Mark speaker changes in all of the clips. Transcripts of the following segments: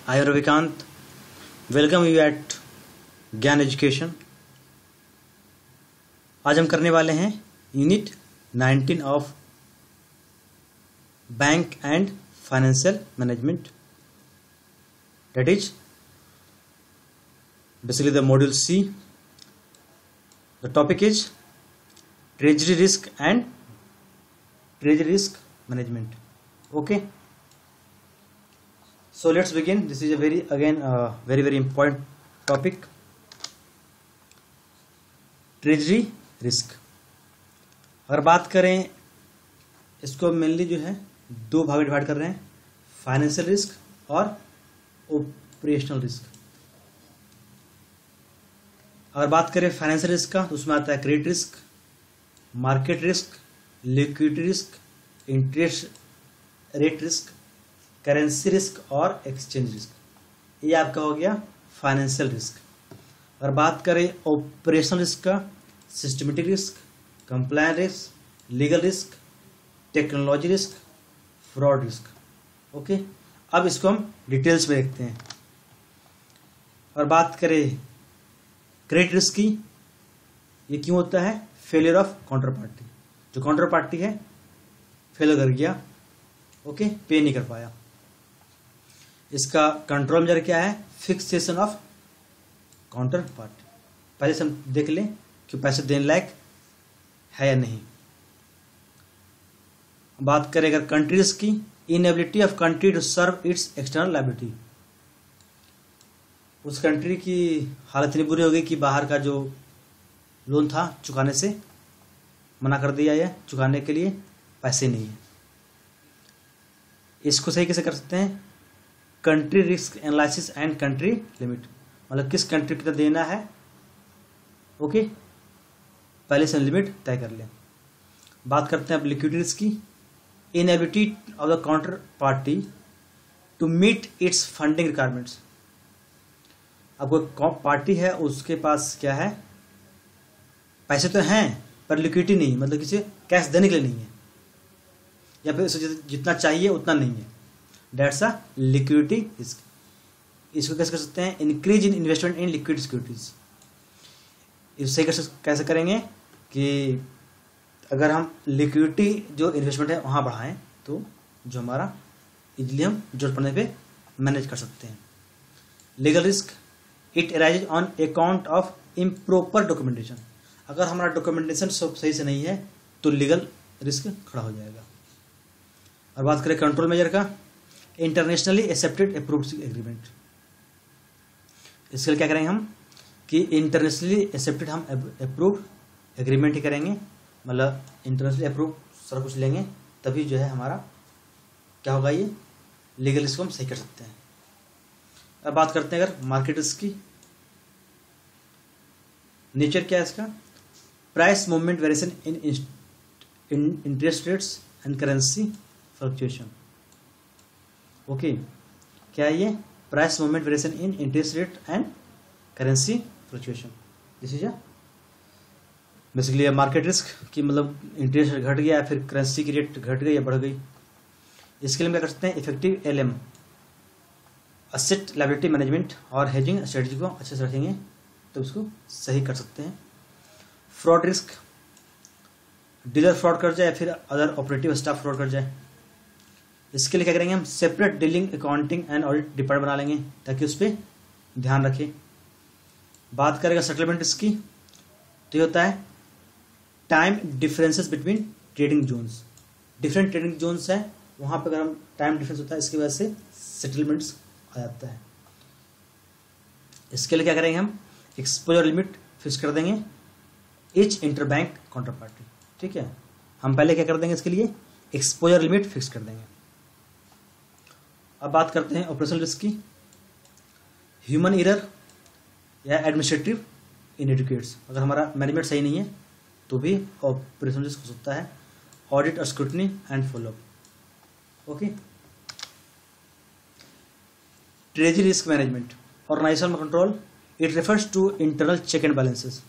Speaker 1: I am Ravikant. Welcome you at Gyan education. आज हम करने वाले हैं unit 19 of bank and financial management, that is basically the module C. The topic is treasury risk and treasury risk management. Okay, so let's begin. This is a very important topic, treasury risk. अगर बात करें इसको mainly जो है दो भाग में divide कर रहे हैं, फाइनेंशियल रिस्क और ऑपरेशनल रिस्क। अगर बात करें फाइनेंशियल रिस्क का तो उसमें आता है credit risk, market risk, liquidity risk, interest rate risk, currency risk और एक्सचेंज रिस्क। ये आपका हो गया फाइनेंशियल रिस्क। अगर बात करें ऑपरेशनल रिस्क का, systematic risk, compliance risk, legal risk, technology risk, fraud risk. Okay, अब इसको हम डिटेल्स में देखते हैं। और बात करें क्रेडिट रिस्क की, ये क्यों होता है? Failure of counter party. जो काउंटर पार्टी है फेल कर गया, ओके, पे नहीं कर पाया। इसका कंट्रोल मेजर क्या है? Fixation of counter party. पहले से हम देख लें कि पैसे देने लायक है या नहीं। बात करें अगर कंट्री रिस्क की, inability of country to serve its external liability. उस कंट्री की हालत इतनी बुरी हो गई कि बाहर का जो लोन था चुकाने से मना कर दिया है, चुकाने के लिए पैसे नहीं है। इसको सही कैसे कर सकते हैं? Country risk analysis and country limit, मतलब किस कंट्री को कितना देना है, ओके, पहले से लिमिट तय कर लें। बात करते हैं अब लिक्विडिटी रिस्क की, inability of the counter party to meet its funding requirements. अब कोई पार्टी है, उसके पास क्या है, पैसे तो हैं पर लिक्विडिटी नहीं, मतलब किसी कैश देने के लिए नहीं है, या फिर उसे जितना चाहिए उतना नहीं है। Dates a liquidity risk. इसको कैसे कर सकते हैं? Increase in investment in liquid securities. इससे कैसे करेंगे कि अगर हम लिक्विडिटी जो इन्वेस्टमेंट है वहाँ बढ़ाएं तो जो हमारा इजिली हम जरूरत पड़ने पे मैनेज कर सकते हैं। Legal risk, it arises on account of improper documentation. अगर हमारा डॉक्यूमेंटेशन सब सही से नहीं है तो लीगल रिस्क खड़ा हो जाएगा। और बात करें कंट्रोल मेजर का, इंटरनेशनली एक्सेप्टेड अप्रूव्ड एग्रीमेंट। इसके लिए क्या करेंगे हम कि इंटरनेशनली एक्सेप्टेड हम अप्रूव्ड एग्रीमेंट ही करेंगे, मतलब इंटरनेशनली अप्रूव सारा कुछ लेंगे, तभी जो है हमारा क्या होगा, ये लीगल रिस्क हम सही कर सकते हैं। अब बात करते हैं अगर मार्केट रिस्क की, नेचर क्या है इसका? Price movement variation in interest rates and currency fluctuation. Okay, क्या है ये? Price movement variation in interest rate and currency fluctuation. This is basically market risk की, मतलब इंटरेस्ट घट गया या फिर करेंसी की रेट घट गई या बढ़ गई। इसके लिए हम क्या कर सकते हैं? Effective LM, asset liability management और हेजिंग स्ट्रेटजी को अच्छे से रखेंगे तो उसको सही कर सकते हैं। फ्रॉड रिस्क, डीलर फ्रॉड कर जाए या फिर अदर ऑपरेटिव स्टाफ फ्रॉड कर जाए। इसके लिए क्या करेंगे हम? Separate dealing, accounting and audit department बना लेंगे ताकि उस पर ध्यान रखें। बात करेगा सेटलमेंट रिस्क की, तो ये होता है time differences between trading zones. Different trading zones है, वहां पर अगर हम टाइम डिफरेंस होता है, इसकी वजह से सेटलमेंट्स आ जाता है। इसके लिए क्या करेंगे हम? एक्सपोजर लिमिट फिक्स कर देंगे ईच इंटरबैंक काउंटर पार्टी। ठीक है, हम पहले क्या कर देंगे? इसके लिए एक्सपोजर लिमिट फिक्स कर देंगे। अब बात करते हैं ऑपरेशनल रिस्क की, ह्यूमन एरर या एडमिनिस्ट्रेटिव इनएडिक्वेट्स। अगर हमारा मैनेजमेंट सही नहीं है तो भी ऑपरेशनल रिस्क हो सकता है। ऑडिट और scrutiny and follow up. Okay, treasury risk management, organization control, it refers to internal check and balances.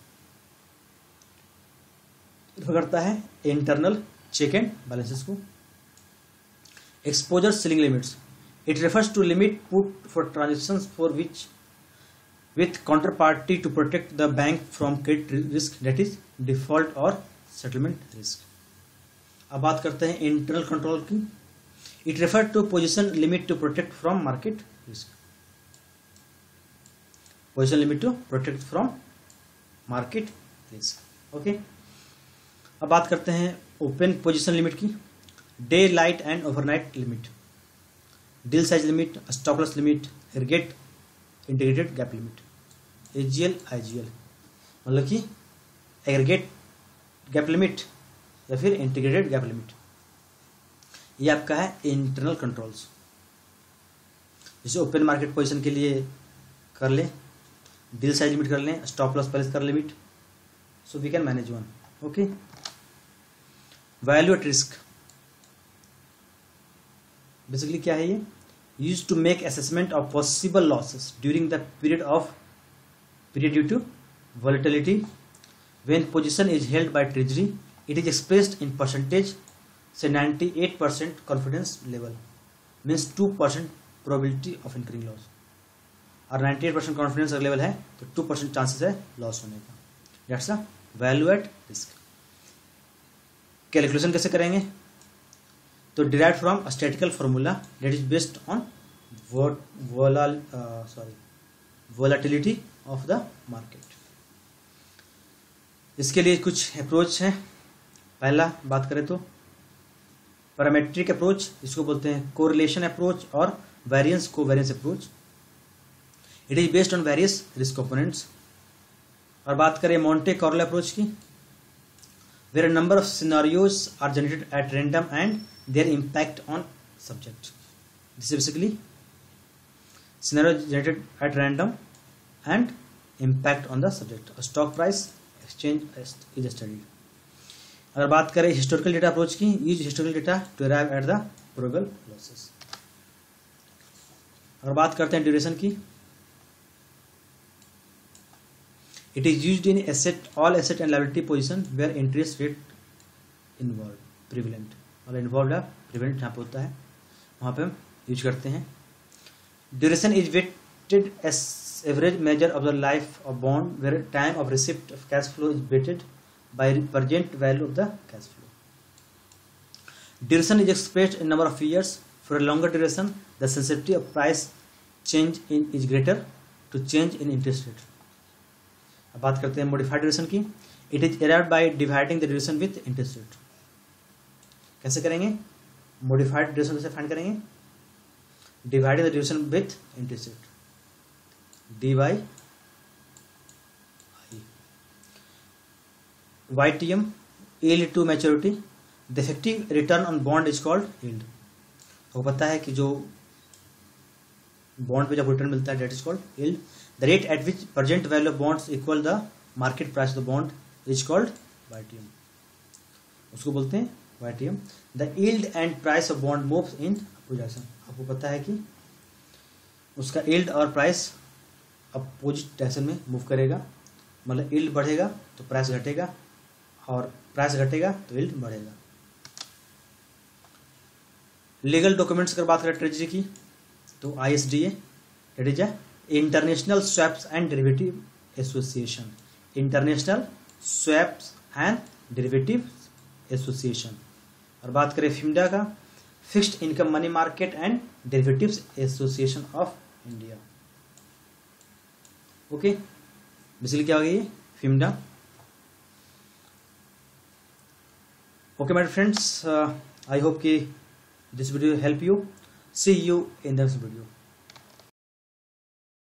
Speaker 1: करता है इंटरनल चेक एंड बैलेंसेस को। Exposure ceiling limits, It refers to limit put for transactions for which with counterparty to protect the bank from credit risk, that is default or settlement risk. अब बात करते हैं internal control की. It refers to position limit to protect from market risk. Position limit to protect from market risk. Okay. अब बात करते हैं open position limit की. Day light and overnight limit, deal size limit, stop loss limit, aggregate integrated gap limit, AGL IGL, मतलब कि aggregate gap limit या फिर integrated gap limit. ये आपका है इंटरनल कंट्रोल्स. जैसे ओपन मार्केट पोजीशन के लिए कर लें, डील साइज लिमिट कर लें, स्टॉप लॉस पहले कर limit, so we can manage one. Okay. Value at risk basically क्या है ये? Use to make assessment of possible losses during the period due to volatility. When position is held by treasury it is expressed in percentage. Say 98% confidence level means 2% probability of incurring loss. और 98% confidence level है तो 2% chances है loss होने का. That's a value at risk. Calculation कैसे करेंगे? तो derive from statistical formula that is based on volatility of the market. इसके लिए कुछ अप्रोच है. पहला बात करें तो पैरामेट्रिक अप्रोच, इसको बोलते हैं कोरिलेशन अप्रोच और variance covariance approach. It is based on various risk components. और बात करें मोंटे कार्लो अप्रोच की, where a number of scenarios are generated at random and their impact on subject. This is basically scenario generated at random and impact on the subject. A stock price exchange is studied. अगर बात करें historical data approach की, use historical data to arrive at the probable losses. अगर बात करते हैं duration की, it is used in all asset and liability position where interest rate prevalent और involved prevalent यहाँ पे होता है, वहाँ पे हम यूज करते हैं. Duration is weighted as average measure of the life of bond where time of receipt of cash flow is weighted by present value of the cash flow. Duration is expressed in number of years. For a longer duration the sensitivity of price change is greater to change in interest rate. अब बात करते हैं modified duration की. It is arrived by dividing the duration with interest rate. कैसे करेंगे? Modified duration कैसे find करेंगे? Dividing the duration with interest rate, D by I. YTM, yield to maturity. The effective return on bond is called yield. आपको पता है कि जो bond पे जब रिटर्न मिलता है that is called yield. The rate at which present value of bonds equal the market price of the bond is called YTM. उसको बोलते हैं YTM. The yield and price of bond moves in opposite direction. आपको पता है कि उसका yield और price opposite direction में मूव करेगा. मतलब yield बढ़ेगा तो प्राइस घटेगा और प्राइस घटेगा तो yield बढ़ेगा. लीगल डॉक्यूमेंट्स अगर बात करें ट्रेजरी की तो ISDA that is international swaps and derivative association. International swaps and derivative association. और बात करें फिम्डा का, fixed income money market and derivatives association of India. Okay, basically क्या हो गई FIMMDA. Okay my friends, I hope कि this video help you. See you in the next video.